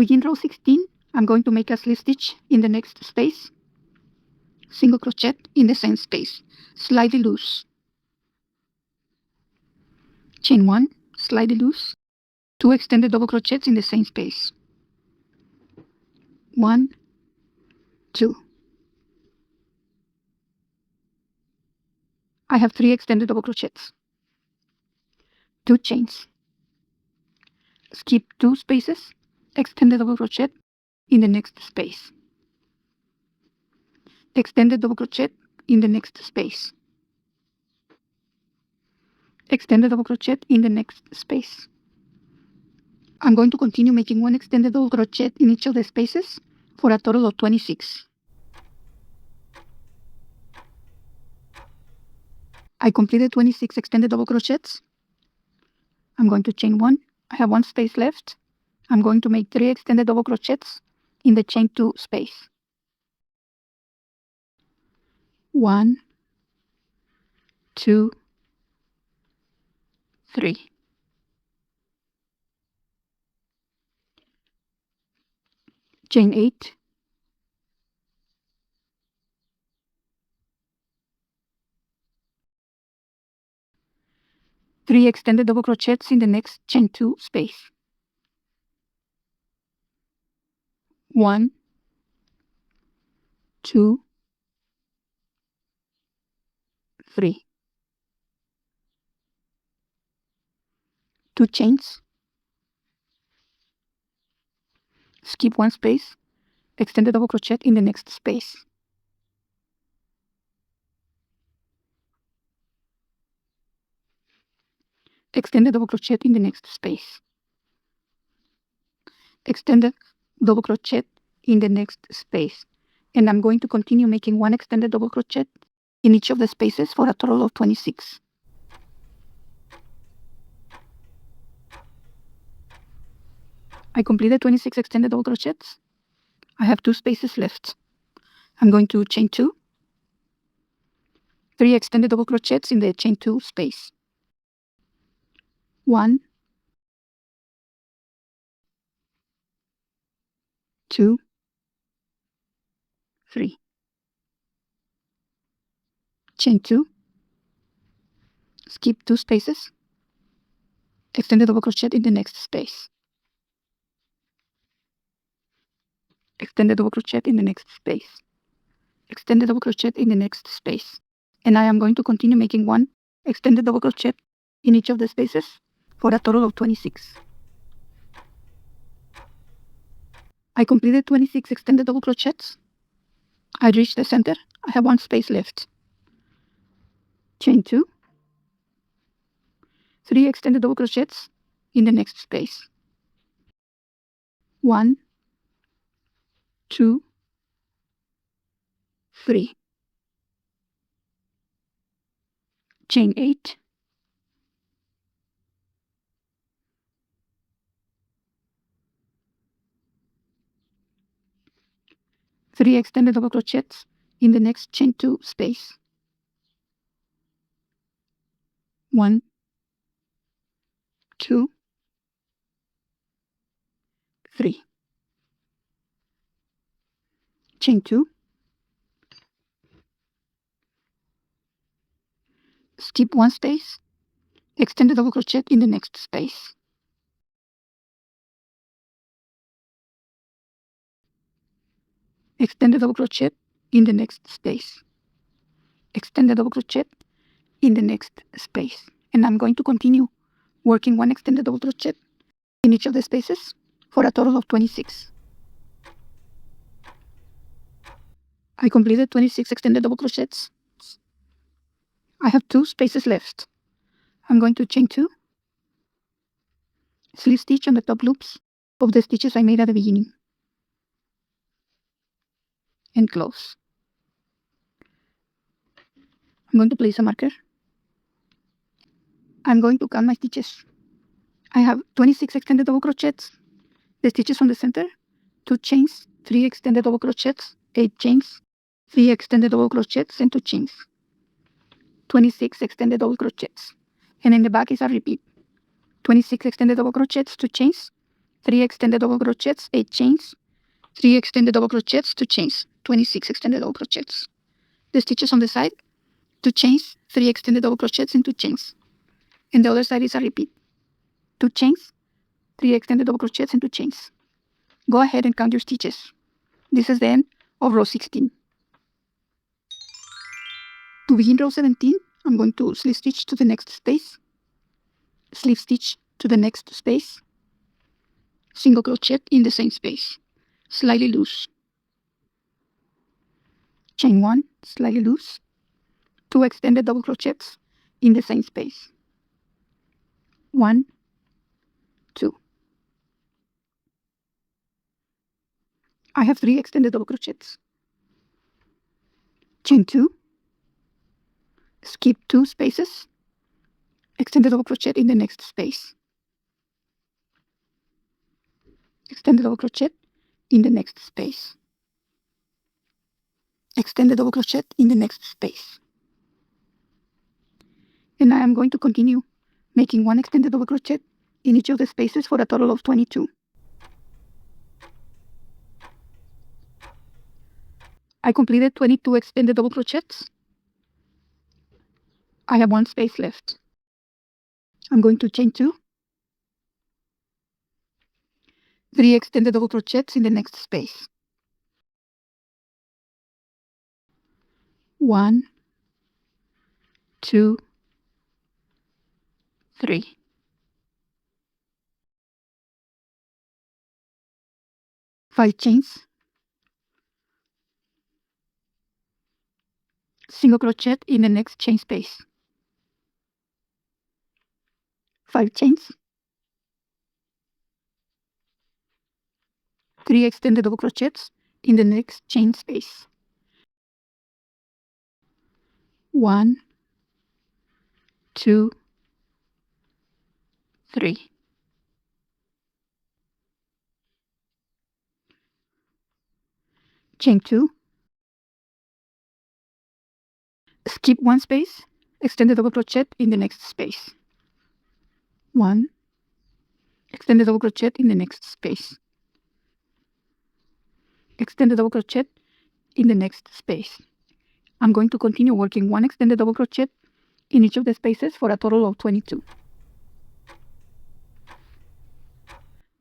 begin row 16, I'm going to make a slip stitch in the next space, single crochet in the same space, slightly loose, chain 1, slightly loose, 2 extended double crochets in the same space, 1, 2. I have 3 extended double crochets, 2 chains, skip 2 spaces, extended double crochet in the next space, extended double crochet in the next space, extended double crochet in the next space. I'm going to continue making 1 extended double crochet in each of the spaces for a total of 26. I completed 26 extended double crochets. I'm going to chain 1. I have 1 space left. I'm going to make 3 extended double crochets in the chain 2 space. 1, 2, 3. Chain 8. Three extended double crochets in the next chain 2 space. 1, 2, 3. 2 chains, skip 1 space, extended double crochet in the next space. Extended double crochet in the next space. Extended double crochet in the next space. And I'm going to continue making 1 extended double crochet in each of the spaces for a total of 26. I completed 26 extended double crochets. I have 2 spaces left. I'm going to chain 2, 3 extended double crochets in the chain 2 space. 1, 2, 3. Chain 2, skip 2 spaces, extended double crochet in the next space. Extended double crochet in the next space. Extended double crochet in the next space. And I am going to continue making 1 extended double crochet in each of the spaces for a total of 26. I completed 26 extended double crochets. I reached the center. I have 1 space left. Chain 2, 3 extended double crochets in the next space. 1, 2, 3. Chain 8. Three extended double crochets in the next chain 2 space. 1, 2, 3. Chain 2. Skip 1 space, extended double crochet in the next space. Extended double crochet in the next space. Extended double crochet in the next space. And I'm going to continue working 1 extended double crochet in each of the spaces for a total of 26. I completed 26 extended double crochets. I have 2 spaces left. I'm going to chain 2, slip stitch on the top loops of the stitches I made at the beginning, and close. I'm going to place a marker. I'm going to count my stitches. I have 26 extended double crochets, the stitches from the center, 2 chains, 3 extended double crochets, 8 chains, 3 extended double crochets, and 2 chains. 26 extended double crochets. And in the back is a repeat. 26 extended double crochets, 2 chains, 3 extended double crochets, 8 chains, 3 extended double crochets, 2 chains, 26 extended double crochets. The stitches on the side, 2 chains, 3 extended double crochets, and 2 chains. And the other side is a repeat. 2 chains, 3 extended double crochets, and 2 chains. Go ahead and count your stitches. This is the end of row 16. To begin row 17, I'm going to slip stitch to the next space, slip stitch to the next space, single crochet in the same space, slightly loose, chain 1, slightly loose, 2 extended double crochets in the same space, 1, 2. I have 3 extended double crochets, chain 2, skip 2 spaces, extended double crochet in the next space, extended double crochet in the next space, extended double crochet in the next space. And I am going to continue making 1 extended double crochet in each of the spaces for a total of 22. I completed 22 extended double crochets. I have 1 space left. I'm going to chain 2, 3 extended double crochets in the next space, 1, 2, 3. Five chains, single crochet in the next chain space, 5 chains, 3 extended double crochets in the next chain space, 1, 2, 3. Chain 2, skip 1 space, extended double crochet in the next space, 1, extended double crochet in the next space, extended double crochet in the next space. I'm going to continue working 1 extended double crochet in each of the spaces for a total of 22.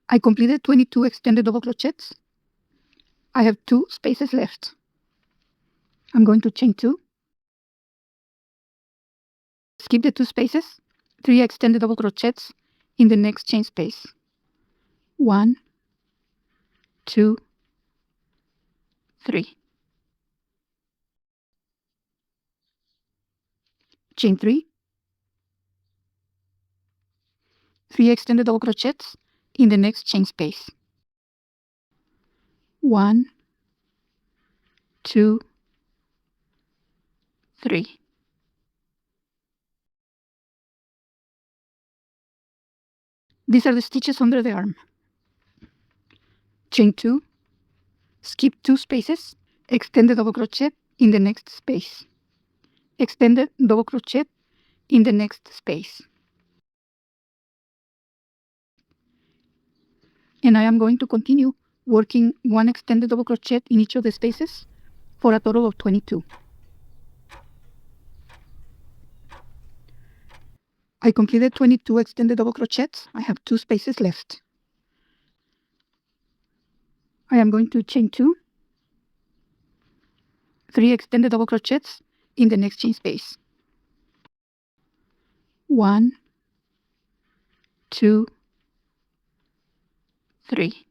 I completed 22 extended double crochets. I have 2 spaces left. I'm going to chain 2, skip the 2 spaces, 3 extended double crochets in the next chain space, 1, 2, 3. Chain 3, 3 extended double crochets in the next chain space, 1, 2, 3. These are the stitches under the arm. Chain 2, skip 2 spaces, extended double crochet in the next space, extended double crochet in the next space. And I am going to continue working 1 extended double crochet in each of the spaces for a total of 22. I completed 22 extended double crochets. I have 2 spaces left. I am going to chain 2, 3 extended double crochets in the next chain space, 1, 2, 3.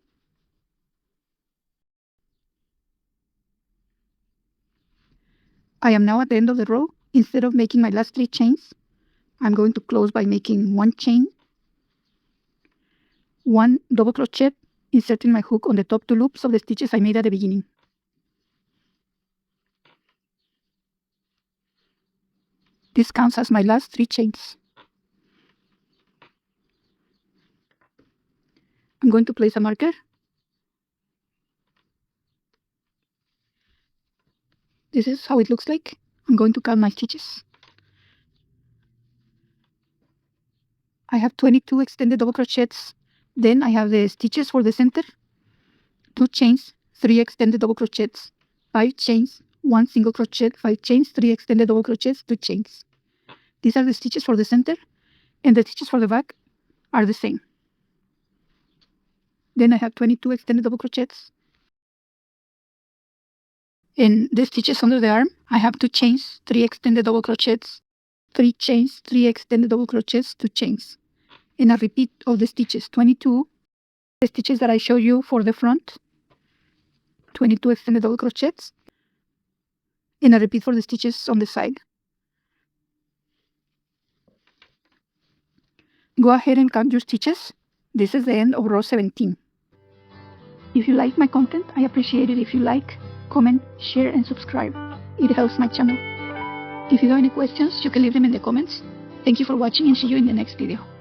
I am now at the end of the row. Instead of making my last 3 chains, I'm going to close by making 1 chain, 1 double crochet, inserting my hook on the top 2 loops of the stitches I made at the beginning. This counts as my last 3 chains. I'm going to place a marker. This is how it looks like. I'm going to count my stitches. I have 22 extended double crochets Then I have the stitches for the center, 2 chains, 3 extended double crochets, 5 chains, 1 single crochet, 5 chains, 3 extended double crochets, 2 chains. These are the stitches for the center, and the stitches for the back are the same. Then I have 22 extended double crochets. In the stitches under the arm, I have 2 chains, 3 extended double crochets, 3 chains, 3 extended double crochets, 2 chains. And a repeat of the stitches, 22, the stitches that I show you for the front, 22 extended double crochets, and a repeat for the stitches on the side. Go ahead and count your stitches. This is the end of row 17. If you like my content, I appreciate it if you like, comment, share, and subscribe. It helps my channel. If you have any questions, you can leave them in the comments. Thank you for watching and see you in the next video.